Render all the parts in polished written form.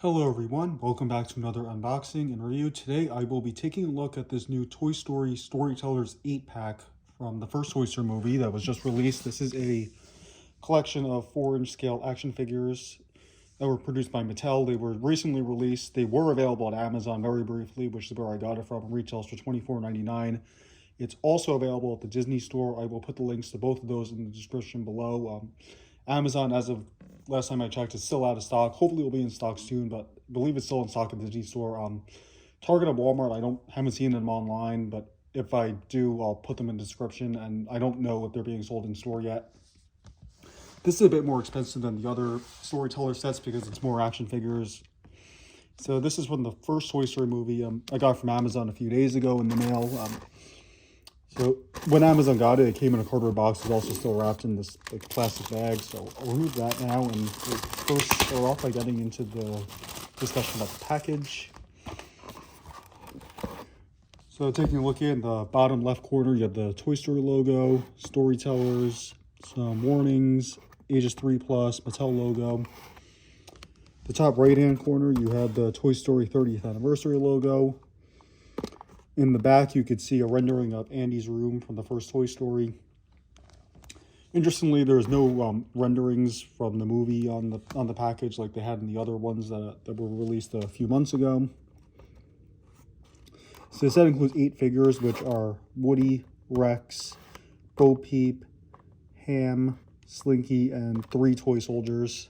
Hello everyone, welcome back to another unboxing and review. Today I will be taking a look at this new Toy Story Storytellers 8-pack from the first Toy Story movie that was just released. This is a collection of 4-inch scale action figures that were produced by Mattel. They were recently released. They were available at Amazon very briefly, which is where I got it from. It retails for $24.99. It's also available at the Disney Store. I will put the links to both of those in the description below. Amazon, as of last time I checked, is still out of stock. Hopefully it will be in stock soon, but I believe it's still in stock at the Disney Store. Target and Walmart, haven't seen them online, but if I do, I'll put them in the description, and I don't know if they're being sold in store yet. This is a bit more expensive than the other Storyteller sets because it's more action figures. So this is from the first Toy Story movie. I got it from Amazon a few days ago in the mail. So when Amazon got it, it came in a cardboard box. It's also still wrapped in this plastic bag. So I'll remove that now and we'll first start off by getting into the discussion about the package. So taking a look in the bottom left corner, you have the Toy Story logo, Storytellers, some warnings, ages 3+, Mattel logo. The top right hand corner, you have the Toy Story 30th anniversary logo. In the back, you could see a rendering of Andy's room from the first Toy Story. Interestingly, there's no renderings from the movie on the package like they had in the other ones that were released a few months ago. So the set includes 8 figures, which are Woody, Rex, Peep, Hamm, Slinky, and 3 toy soldiers.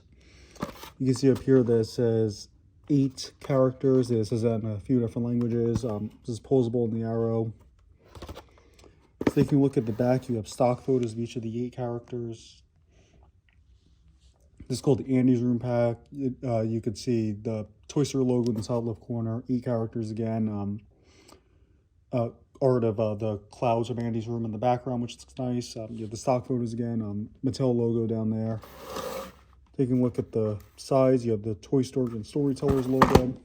You can see up here that it says 8 characters. It says that in a few different languages. This is posable in the arrow. Taking a look at the back, you have stock photos of each of the 8 characters. This is called the Andy's Room pack. You could see the Toy Story logo in the top left corner. 8 characters again. Art of the clouds from Andy's room in the background, which looks nice. You have the stock photos again. Mattel logo down there. Taking a look at the sides, you have the Toy Story and Storytellers logo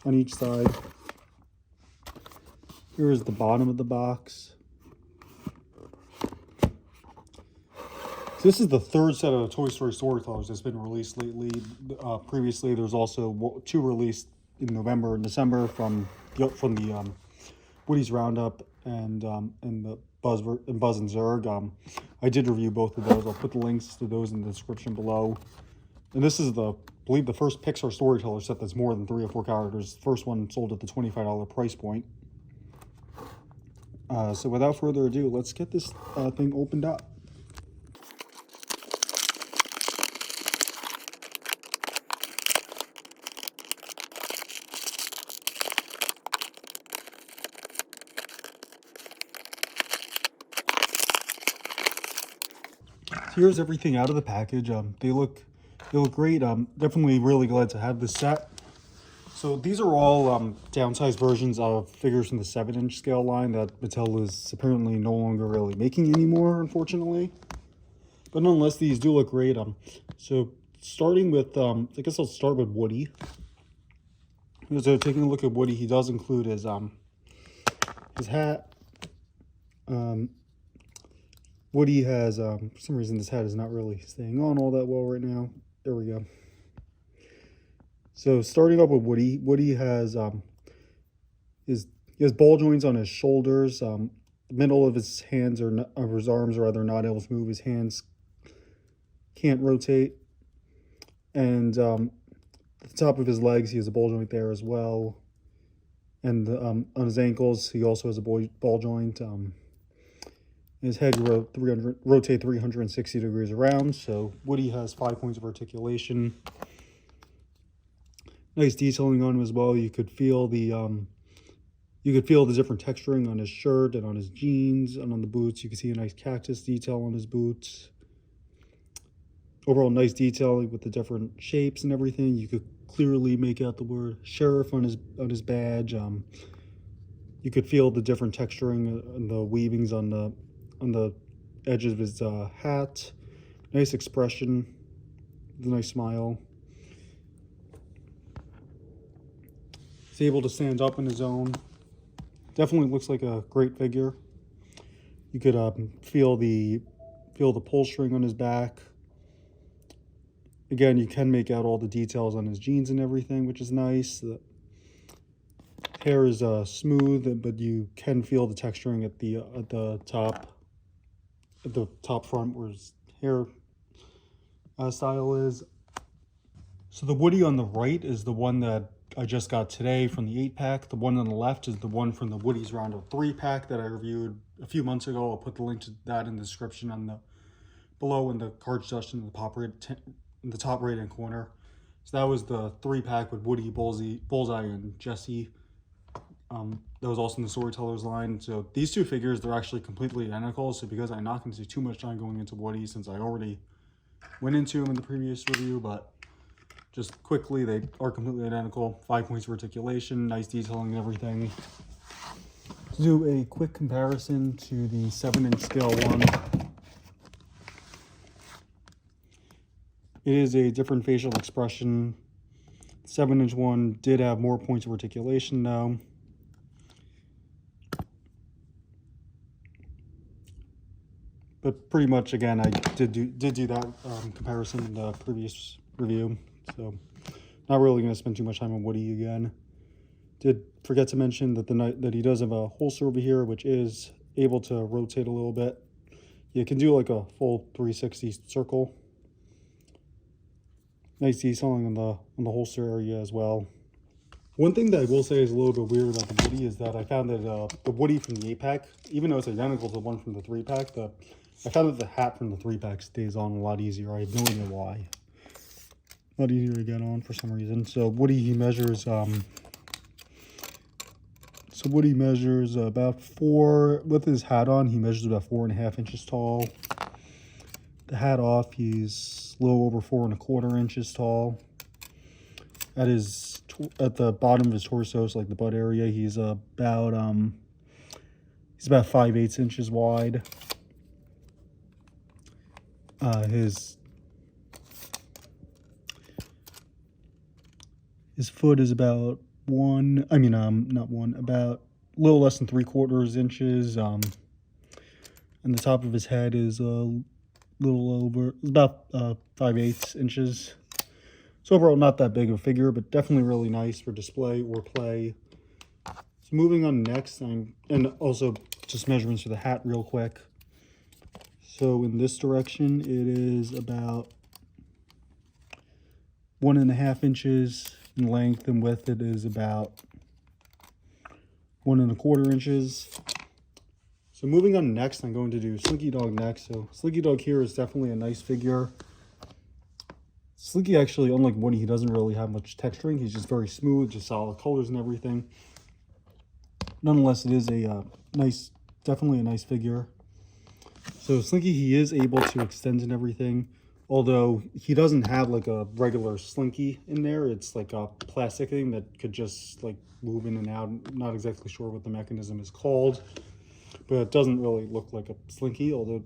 on each side. Here is the bottom of the box. So this is the third set of Toy Story Storytellers that's been released lately. Previously, there's also 2 released in November and December from the Woody's Roundup and the Buzz and Zurg. I did review both of those. I'll put the links to those in the description below. And this is I believe the first Pixar Storyteller set that's more than 3 or 4 characters. The first one sold at the $25 price point. So without further ado, let's get this thing opened up. Here's everything out of the package. They look great. Definitely really glad to have this set. So these are all downsized versions of figures from the 7-inch scale line that Mattel is apparently no longer really making anymore, unfortunately. But nonetheless, these do look great. So starting with, I guess I'll start with Woody. So taking a look at Woody, he does include his hat. Woody has, for some reason this hat is not really staying on all that well right now. There we go. So starting up with Woody, Woody has he has ball joints on his shoulders. The middle of his hands of his arms are rather not able to move. His hands can't rotate, and at the top of his legs he has a ball joint there as well. And on his ankles he also has a ball joint. His head rotate 360 degrees around, so Woody has 5 points of articulation. Nice detailing on him as well. You could feel the different texturing on his shirt and on his jeans and on the boots. You can see a nice cactus detail on his boots. Overall, nice detailing with the different shapes and everything. You could clearly make out the word sheriff on his badge. You could feel the different texturing and the weavings on the edges of his hat. Nice expression, a nice smile. He's able to stand up on his own. Definitely looks like a great figure. You could feel the pull string on his back. Again, you can make out all the details on his jeans and everything, which is nice. The hair is smooth, but you can feel the texturing at the top front where his hair style is. So the Woody on the right is the one that I just got today from the 8-pack. The one on the left is the one from the Woody's Roundup 3-pack that I reviewed a few months ago. I'll put the link to that in the description on the below in the card suggestion in the top right hand corner. So that was the 3-pack with Woody, Bullseye, and Jesse. That was also in the Storytellers line. So these two figures, they're actually completely identical. So because I'm not going to take too much time going into Woody, since I already went into him in the previous review, but just quickly, they are completely identical. 5 points of articulation, nice detailing and everything. To do a quick comparison to the 7-inch scale one, it is a different facial expression. The 7-inch one did have more points of articulation though. But pretty much, again, I did do that comparison in the previous review. So not really going to spend too much time on Woody again. Did forget to mention that he does have a holster over here, which is able to rotate a little bit. You can do like a full 360 circle. Nice detailing on the holster area as well. One thing that I will say is a little bit weird about the Woody is that I found that the Woody from the 8-pack, even though it's identical to the one from the 3-pack, I found that the hat from the 3-pack stays on a lot easier. I have no idea why. A lot easier to get on for some reason. So Woody, he measures about 4, with his hat on, he measures about 4.5 inches tall. The hat off, he's a little over 4.25 inches tall. At the bottom of his torso, so like the butt area, he's about 5/8 inches wide. His foot is about about a little less than 3/4 inches. And the top of his head is a little over, about 5/8 inches. So overall, not that big of a figure, but definitely really nice for display or play. So moving on next, and also just measurements for the hat real quick. So in this direction, it is about 1.5 inches in length, and width it is about 1.25 inches. So moving on next, I'm going to do Slinky Dog next. So Slinky Dog here is definitely a nice figure. Slinky actually, unlike Woody, he doesn't really have much texturing. He's just very smooth, just solid colors and everything. Nonetheless, it is a definitely a nice figure. So Slinky, he is able to extend and everything, although he doesn't have like a regular Slinky in there. It's like a plastic thing that could just like move in and out. I'm not exactly sure what the mechanism is called, but it doesn't really look like a Slinky, although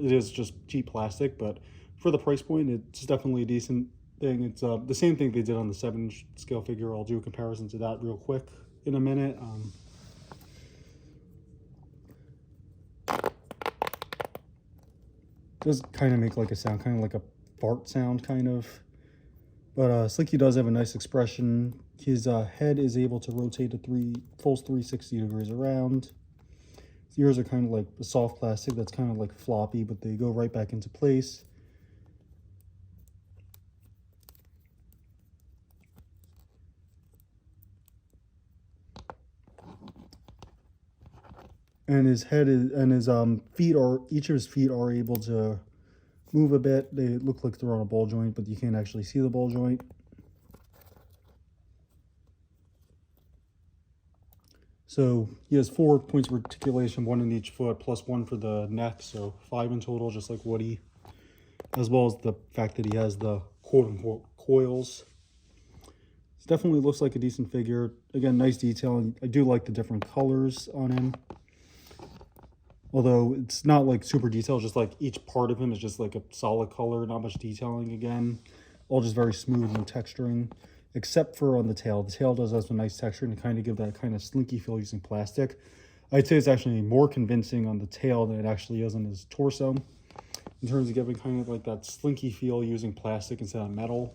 it is just cheap plastic. But for the price point, it's definitely a decent thing. It's the same thing they did on the 7-inch scale figure. I'll do a comparison to that real quick in a minute. Does kind of make like a sound, kind of like a fart sound, kind of. But Slinky does have a nice expression. His head is able to rotate a full 360 degrees around. His ears are kind of like a soft plastic that's kind of like floppy, but they go right back into place. And his head is, and his feet are, each of his feet are able to move a bit. They look like they're on a ball joint, but you can't actually see the ball joint. So he has 4 points of articulation, 1 in each foot, plus 1 for the neck, so 5 in total, just like Woody. As well as the fact that he has the quote-unquote coils. It definitely looks like a decent figure. Again, nice detail. I do like the different colors on him. Although it's not like super detailed, just like each part of him is just like a solid color, not much detailing again. All just very smooth, no texturing. Except for on the tail. The tail does have some nice texture and kind of give that kind of slinky feel using plastic. I'd say it's actually more convincing on the tail than it actually is on his torso. in terms of giving kind of like that Slinky feel using plastic instead of metal.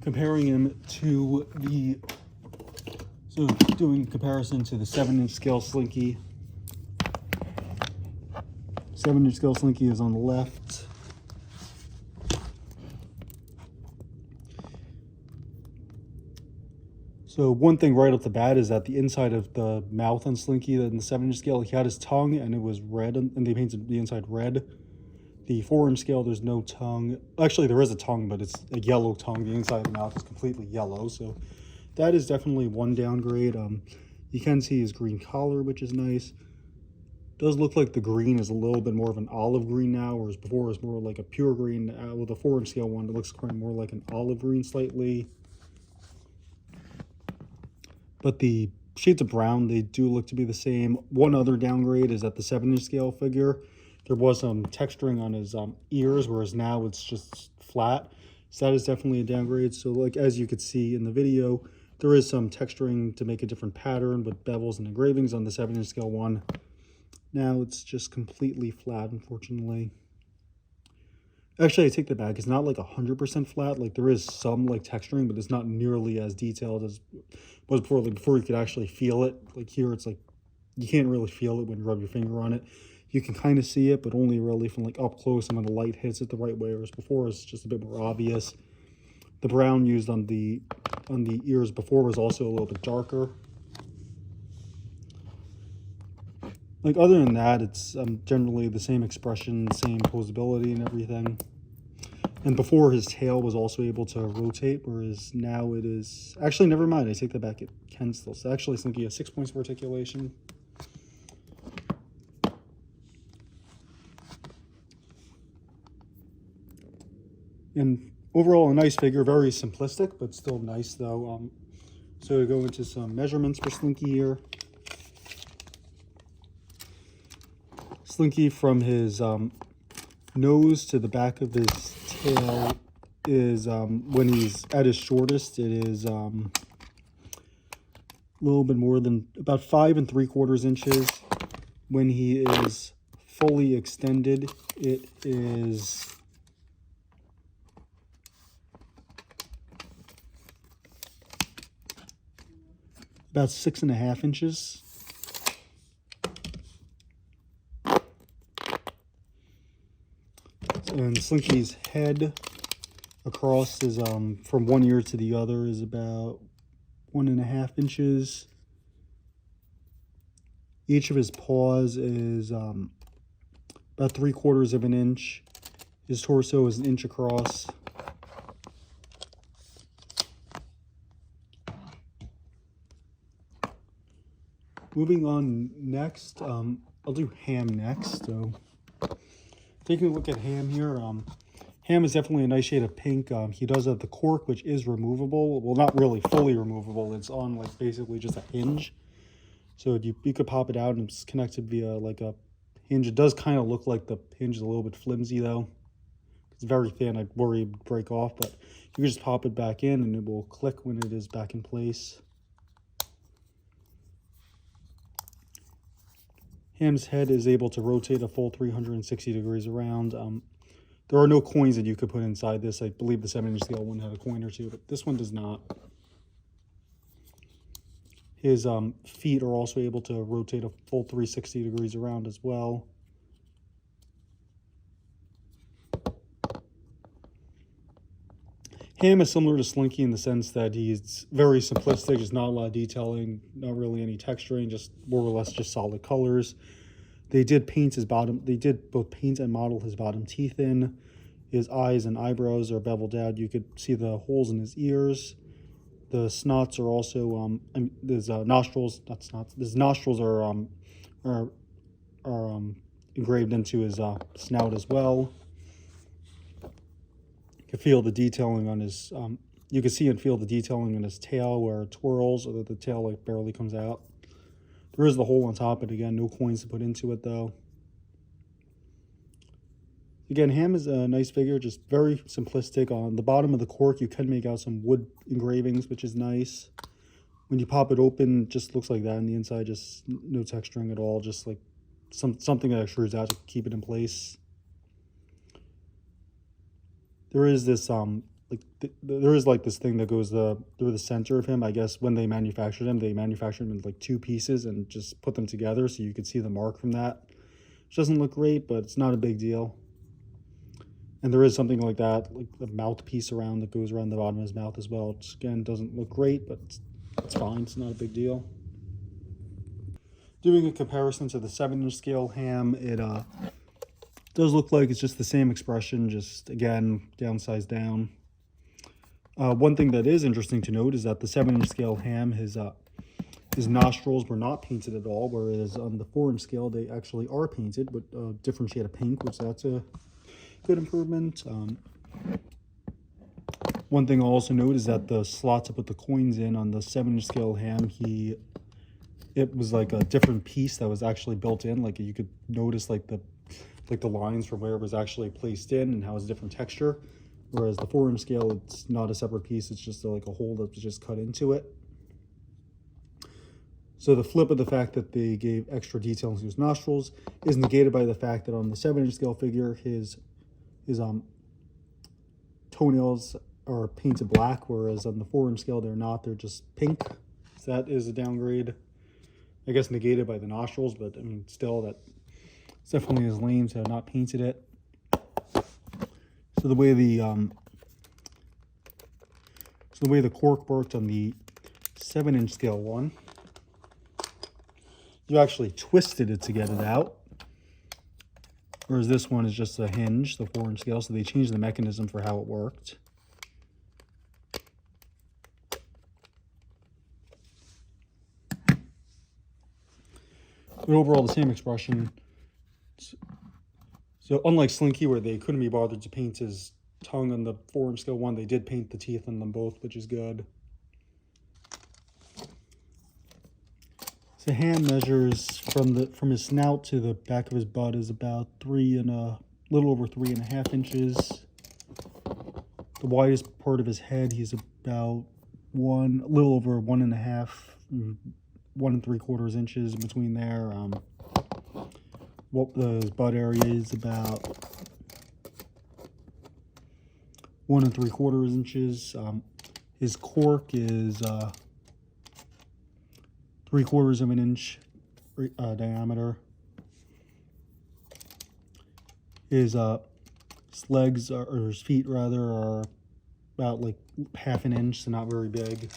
Comparing him to the, so doing comparison to the 7-inch scale Slinky. 7-inch scale Slinky is on the left. So one thing right off the bat is that the inside of the mouth on Slinky, in the 7-inch scale, he had his tongue and it was red, and they painted the inside red. The 4-inch scale, there's no tongue. Actually, there is a tongue, but it's a yellow tongue. The inside of the mouth is completely yellow, so that is definitely one downgrade. You can see his green collar, which is nice. Does look like the green is a little bit more of an olive green now, whereas before it was more like a pure green. With the 4-inch scale one, it looks kind of more like an olive green slightly. But the shades of brown, they do look to be the same. One other downgrade is that the 7-inch scale figure, there was some texturing on his ears, whereas now it's just flat. So that is definitely a downgrade. So like as you could see in the video, there is some texturing to make a different pattern with bevels and engravings on the 7-inch scale one. Now it's just completely flat, unfortunately. Actually, I take that back. It's not like 100% flat. Like there is some like texturing, but it's not nearly as detailed as it was before. Like before you could actually feel it. Like here, it's like you can't really feel it when you rub your finger on it. You can kind of see it, but only really from like up close and when the light hits it the right way. Whereas before, it's just a bit more obvious. The brown used on the ears before was also a little bit darker. Like other than that, it's generally the same expression, same posability and everything. And before, his tail was also able to rotate, whereas now it is... Actually, never mind. I take that back. It can still. So actually, Slinky has 6 points of articulation. And overall, a nice figure. Very simplistic, but still nice, though. So to go into some measurements for Slinky here. Slinky, from his nose to the back of his tail is, when he's at his shortest, it is a little bit more than about 5 3/4 inches. When he is fully extended, it is about 6.5 inches. And Slinky's head across is from one ear to the other is about 1.5 inches. Each of his paws is about 3/4 inch. His torso is 1 inch across. Moving on next, I'll do Hamm next. So taking a look at Hamm here, Hamm is definitely a nice shade of pink. He does have the cork, which is removable. Well, not really fully removable. It's on like basically just a hinge. So you could pop it out and it's connected via like a hinge. It does kind of look like the hinge is a little bit flimsy though. It's very thin. I worry it would break off, but you can just pop it back in and it will click when it is back in place. Hamm's head is able to rotate a full 360 degrees around. There are no coins that you could put inside this. I believe the 7-inch scale one had a coin or two, but this one does not. His feet are also able to rotate a full 360 degrees around as well. Hamm is similar to Slinky in the sense that he's very simplistic. There's not a lot of detailing, not really any texturing, just more or less just solid colors. They did paint his bottom. They did both paint and model his bottom teeth in. His eyes and eyebrows are beveled out. You could see the holes in his ears. The snots are also his nostrils. Not snots. His nostrils are engraved into his snout as well. You can feel the detailing on his. You can see and feel the detailing on his tail where it twirls, or that the tail like barely comes out. There is the hole on top, and again, no coins to put into it though. Again, Hamm is a nice figure, just very simplistic. On the bottom of the cork, you can make out some wood engravings, which is nice. When you pop it open, it just looks like that. On the inside, just no texturing at all, just like something that extrudes out to keep it in place. There is this there is like this thing that goes through the center of him. I guess when they manufactured him in like 2 pieces and just put them together so you could see the mark from that. Which doesn't look great, but it's not a big deal. And there is something like that, like the mouthpiece around that goes around the bottom of his mouth as well. Which again doesn't look great, but it's fine. It's not a big deal. Doing a comparison to the 7-inch scale Hamm, it does look like it's just the same expression, just again downsized down. One thing that is interesting to note is that the 7-inch scale Hamm, his nostrils were not painted at all, whereas on the 4-inch scale they actually are painted with a different shade of pink, which that's a good improvement. One thing I'll also note is that the slot to put the coins in on the 7-inch scale Hamm, it was like a different piece that was actually built in. Like you could notice like the lines from where it was actually placed in and how it's a different texture. Whereas the 4-inch scale, it's not a separate piece. It's just like a hole that was just cut into it. So the flip of the fact that they gave extra detail into his nostrils is negated by the fact that on the 7-inch scale figure, his toenails are painted black, whereas on the 4-inch scale they're not. They're just pink. So that is a downgrade. I guess negated by the nostrils, but I mean still it's definitely as lame to have not painted it. So the way the cork worked on the 7-inch scale one, you actually twisted it to get it out. Whereas this one is just a hinge, the 4-inch scale, so they changed the mechanism for how it worked. But overall, the same expression. So unlike Slinky, where they couldn't be bothered to paint his tongue on the 4-inch scale one, they did paint the teeth on them both, which is good. So Hamm measures from his snout to the back of his butt is about little over 3.5 inches. The widest part of his head, he's about a little over 1.5, 1 3/4 inches in between there. What the butt area is about 1 3/4 inches. His cork is 3/4 inch diameter. His legs or his feet rather are about like 1/2 inch, so not very big.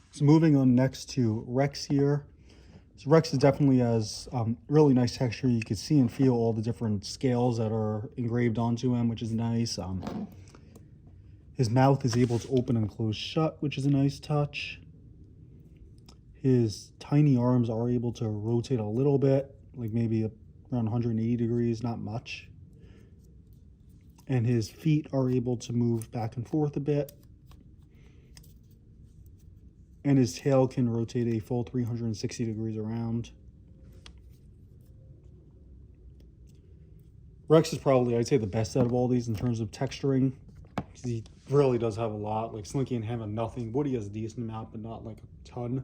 So moving on next to Rex here. So Rex is definitely has really nice texture. You can see and feel all the different scales that are engraved onto him, which is nice. His mouth is able to open and close shut, which is a nice touch. His tiny arms are able to rotate a little bit, like maybe around 180 degrees, not much. And his feet are able to move back and forth a bit. And his tail can rotate a full 360 degrees around. Rex is probably, I'd say, the best out of all these in terms of texturing. He really does have a lot. Like Slinky and Hamm have nothing. Woody has a decent amount, but not like a ton.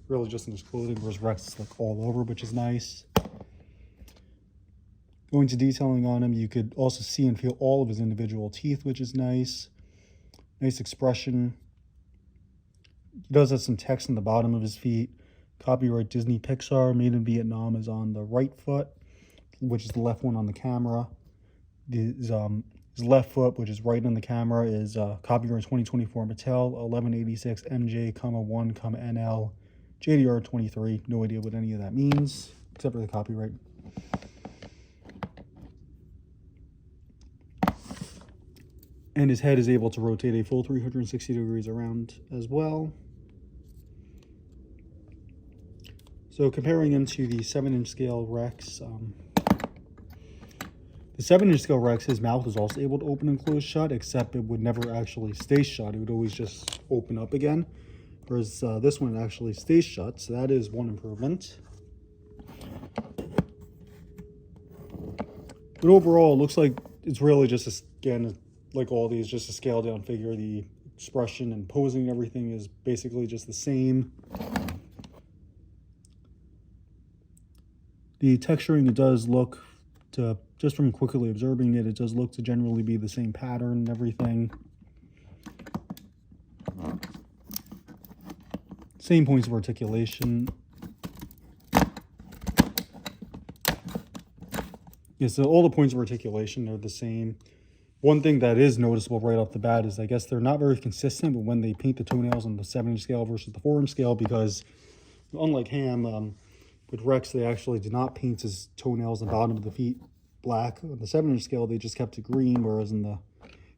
Really just in his clothing, whereas Rex is like all over, which is nice. Going to detailing on him, you could also see and feel all of his individual teeth, which is nice. Nice expression. He does have some text on the bottom of his feet. Copyright Disney Pixar, made in Vietnam, is on the right foot, which is the left one on the camera. His left foot, which is right on the camera, is copyright 2024 Mattel, 1186 MJ, 1, NL, JDR 23. No idea what any of that means, except for the copyright. And his head is able to rotate a full 360 degrees around as well. So comparing him to the 7-inch scale Rex, the 7-inch scale Rex, his mouth is also able to open and close shut, except it would never actually stay shut. It would always just open up again. Whereas this one actually stays shut, so that is one improvement. But overall, it looks like it's really just, again, like all these, just a scaled down figure. The expression and posing and everything is basically just the same. The texturing, it does look to, just from quickly observing it, it does look to generally be the same pattern and everything. Same points of articulation. Yeah, so all the points of articulation are the same. One thing that is noticeable right off the bat is I guess they're not very consistent when they paint the toenails on the 7-inch scale versus the 4-inch scale, because unlike Hamm, with Rex, they actually did not paint his toenails and bottom of the feet black. On the 7-inch scale, they just kept it green, whereas in the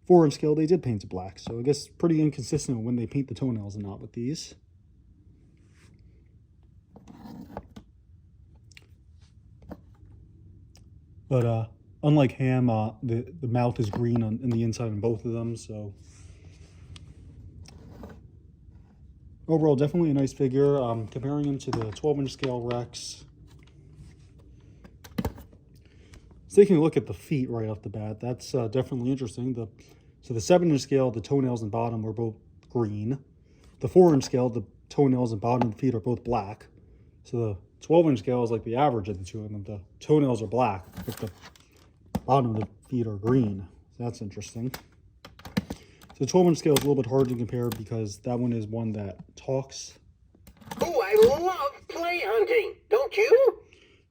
4-inch scale, they did paint it black. So I guess pretty inconsistent when they paint the toenails and not with these. But unlike Hamm, the mouth is green in the inside on both of them, so overall, definitely a nice figure. Comparing him to the 12-inch scale Rex. Taking a look at the feet right off the bat, that's definitely interesting. So the 7-inch scale, the toenails and bottom were both green. The 4-inch scale, the toenails and bottom of the feet are both black. So the 12-inch scale is like the average of the two of them. The toenails are black, but the bottom of the feet are green. So that's interesting. So the 12-inch scale is a little bit hard to compare because that one is one that talks. Oh, I love play hunting, don't you?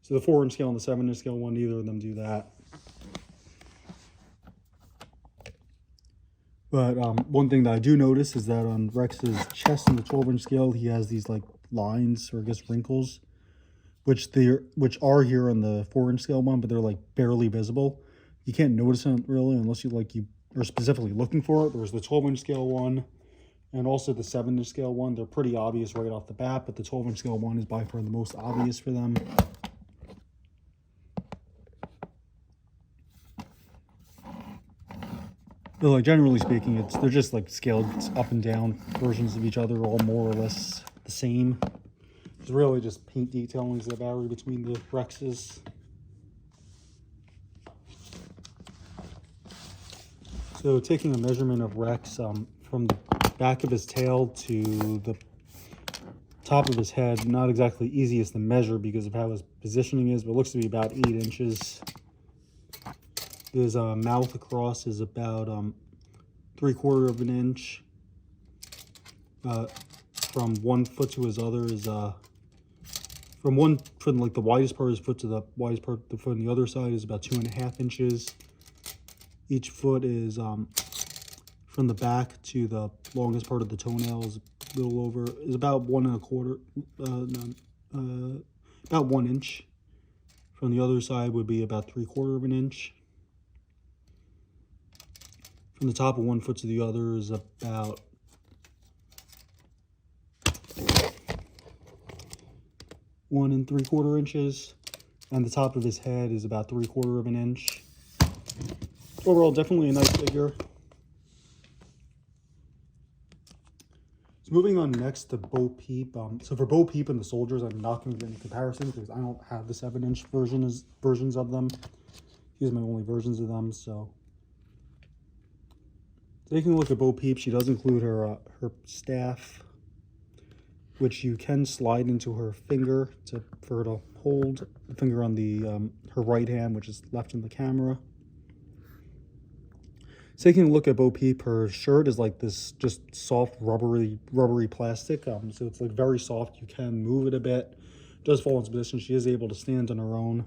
So the 4-inch scale and the 7-inch scale one, neither of them do that. But one thing that I do notice is that on Rex's chest in the 12-inch scale, he has these like lines, or I guess wrinkles, which are here on the 4-inch scale one, but they're like barely visible. You can't notice them really unless you are specifically looking for it. There's the 12-inch scale one and also the 7-inch scale one. They're pretty obvious right off the bat, but the 12-inch scale one is by far the most obvious for them. But like generally speaking, they're just like scaled up and down versions of each other, all more or less the same. It's really just paint detailings that vary between the Rexes. So taking a measurement of Rex from the back of his tail to the top of his head, not exactly easiest to measure because of how his positioning is, but it looks to be about 8 inches. His mouth across is about 3/4 of an inch. From one foot to his other is from like the widest part of his foot to the widest part of the foot on the other side is about 2.5 inches. Each foot is from the back to the longest part of the toenail is a little over, is about 1.25, about 1 inch. From the other side would be about 3/4 of an inch. From the top of one foot to the other is about 1 3/4 inches, and the top of his head is about 3/4 of an inch. Overall, definitely a nice figure. So moving on next to Bo Peep. So for Bo Peep and the soldiers, I'm not going to get any comparisons because I don't have the 7-inch versions of them. These are my only versions of them. So taking a look at Bo Peep, she does include her staff, which you can slide into her finger for her to hold the finger on the her right hand, which is left in the camera. Taking a look at Bo Peep, her shirt is like this just soft rubbery plastic. So it's like very soft. You can move it a bit. It does fall into position. She is able to stand on her own.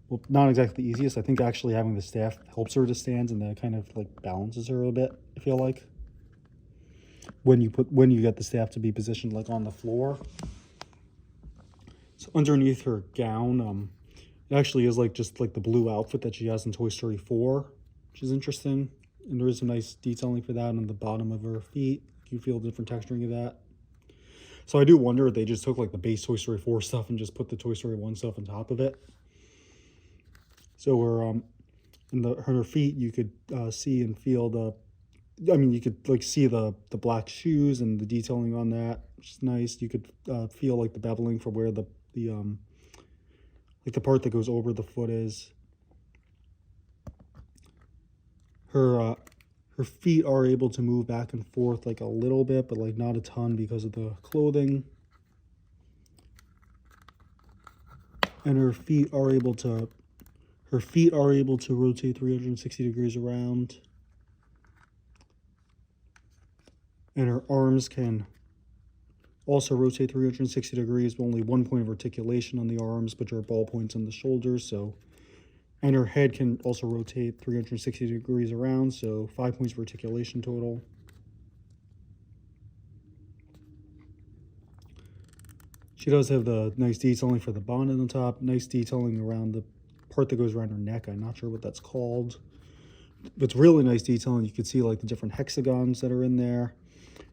Well, not exactly the easiest. I think actually having the staff helps her to stand, and that kind of like balances her a bit, I feel like. When you get the staff to be positioned like on the floor. So underneath her gown, it actually is like just like the blue outfit that she has in Toy Story 4, which is interesting. And there is some nice detailing for that on the bottom of her feet. You feel different texturing of that. So I do wonder if they just took like the base Toy Story 4 stuff and just put the Toy Story 1 stuff on top of it. So we're in her feet, you could see and feel you could like see the black shoes and the detailing on that, which is nice. You could feel like the beveling for where the like the part that goes over the foot is. Her feet are able to move back and forth like a little bit, but like not a ton because of the clothing. and her feet are able to rotate 360 degrees around, and her arms can also rotate 360 degrees, but only one point of articulation on the arms, which are ball points on the shoulders. So, and her head can also rotate 360 degrees around, so 5 points of articulation total. She does have the nice detailing for the bonnet on top, nice detailing around the part that goes around her neck. I'm not sure what that's called. But it's really nice detailing. You can see like the different hexagons that are in there.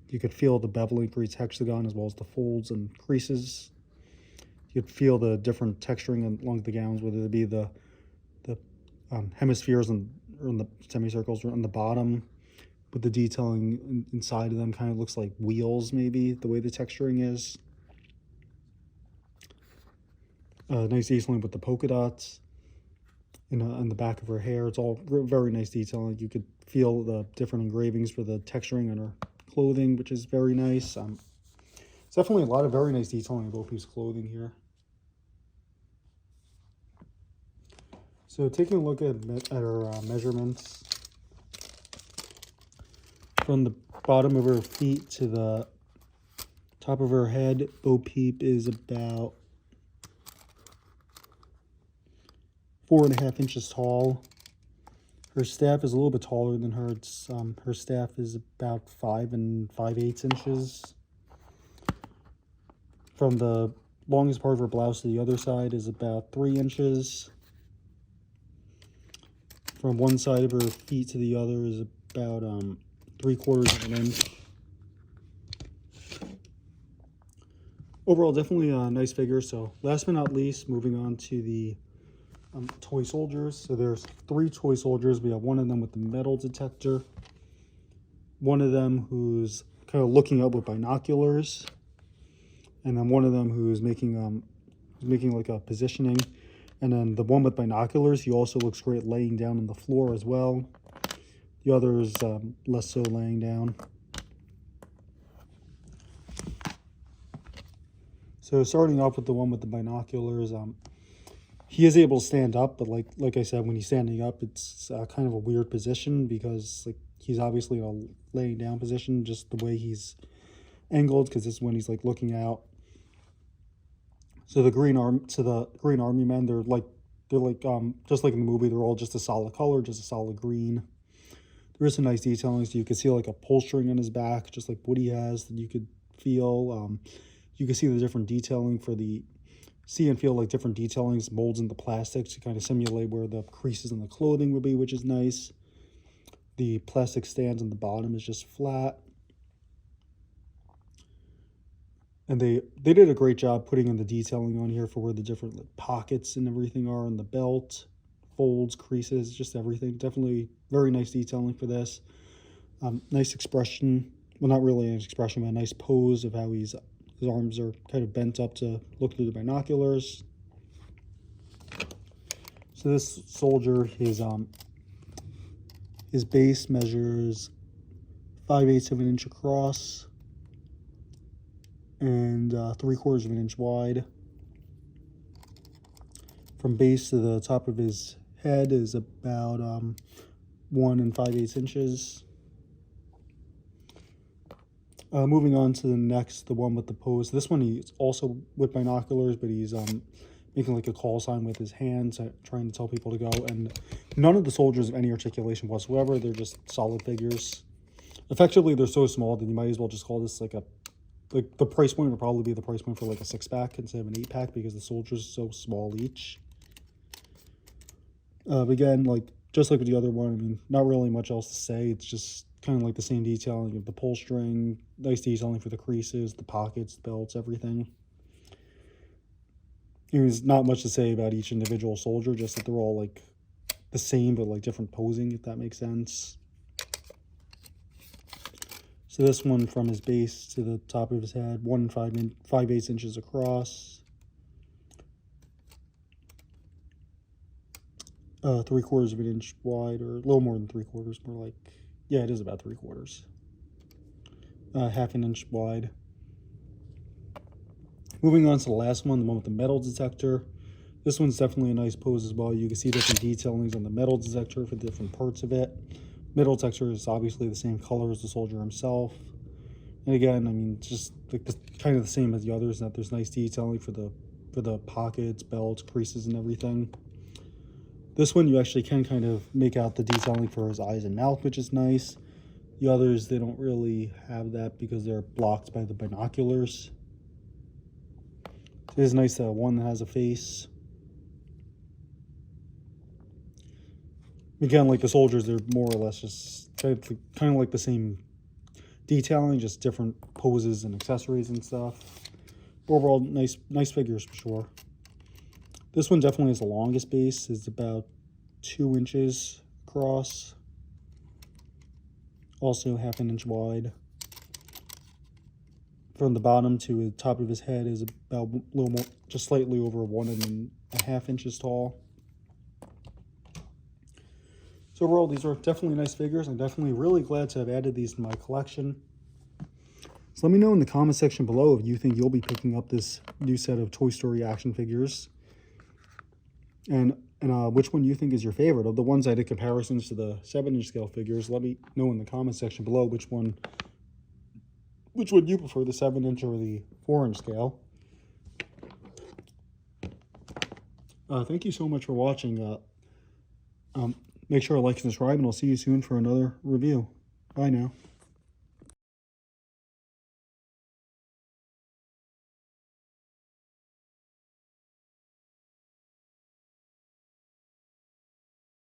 You could feel the beveling for each hexagon as well as the folds and creases. You could feel the different texturing along the gowns, whether it be the hemispheres and the semicircles on the bottom, with the detailing inside of them kind of looks like wheels, maybe the way the texturing is. Nice detailing with the polka dots in the back of her hair. It's all very nice detailing. You could feel the different engravings for the texturing on her clothing, which is very nice. It's definitely a lot of very nice detailing in Bo Peep's clothing here. So taking a look at her measurements, from the bottom of her feet to the top of her head, Bo Peep is about 4.5 inches tall. Her staff is a little bit taller than her. Her staff is about 5 5/8 inches. From the longest part of her blouse to the other side is about 3 inches. From one side of her feet to the other is about 3/4 of an inch. Overall, definitely a nice figure. So last but not least, moving on to the toy soldiers. So there's 3 toy soldiers. We have one of them with the metal detector, one of them who's kind of looking up with binoculars, and then one of them who's making like a positioning. And then the one with binoculars, he also looks great laying down on the floor as well. The other is less so laying down. So starting off with the one with the binoculars, he is able to stand up, but like I said, when he's standing up, it's kind of a weird position because like he's obviously in a laying down position, just the way he's angled, because this is when he's like looking out. So the Green Army men, they're like just like in the movie, they're all just a solid color, just a solid green. There is some nice detailing, so you can see like a pull string on his back, just like Woody has, that you could feel. You can see the different detailing for the see and feel like different detailings, molds in the plastic to kind of simulate where the creases in the clothing would be, which is nice. The plastic stands on the bottom is just flat. And they did a great job putting in the detailing on here for where the different like pockets and everything are in the belt, folds, creases, just everything. Definitely very nice detailing for this. Nice expression. Well, not really an expression, but a nice pose of how his arms are kind of bent up to look through the binoculars. So this soldier, his base measures 5/8 of an inch across and 3/4 of an inch wide. From base to the top of his head is about 1 5/8 inches. Moving on to the next, the one with the pose. This one he's also with binoculars, but he's making like a call sign with his hands, trying to tell people to go. And none of the soldiers have any articulation whatsoever. They're just solid figures. Effectively, they're so small that you might as well just call this like the price point would probably be the price point for like a 6-pack instead of an 8-pack because the soldiers are so small each. Again, like just like with the other one, I mean, not really much else to say. It's just kind of like the same detailing of the pull string, nice detailing for the creases, the pockets, belts, everything. There's not much to say about each individual soldier, just that they're all like the same but like different posing, if that makes sense. So this one from his base to the top of his head, 1 5/8 inches across, 3/4 of an inch wide, or a little more than 3/4, more like, yeah, it is about 3/4. 1/2 an inch wide. Moving on to the last one, the one with the metal detector. This one's definitely a nice pose as well. You can see different detailings on the metal detector for different parts of it. Metal detector is obviously the same color as the soldier himself. And again, I mean, just like kind of the same as the others, that there's nice detailing for the pockets, belts, creases, and everything. This one, you actually can kind of make out the detailing for his eyes and mouth, which is nice. The others, they don't really have that because they're blocked by the binoculars. It is nice that one that has a face. Again, like the soldiers, they're more or less just kind of like the same detailing, just different poses and accessories and stuff. Overall, nice figures for sure. This one definitely has the longest base. It's about 2 inches across. Also 1/2 inch wide. From the bottom to the top of his head is about a little more, just slightly over 1.5 inches tall. So overall, these are definitely nice figures. I'm definitely really glad to have added these to my collection. So let me know in the comment section below if you think you'll be picking up this new set of Toy Story action figures. And which one you think is your favorite. Of the ones I did comparisons to the 7-inch scale figures, let me know in the comment section below which one you prefer, the 7-inch or the 4-inch scale. Thank you so much for watching. Make sure to like and subscribe, and I'll see you soon for another review. Bye now.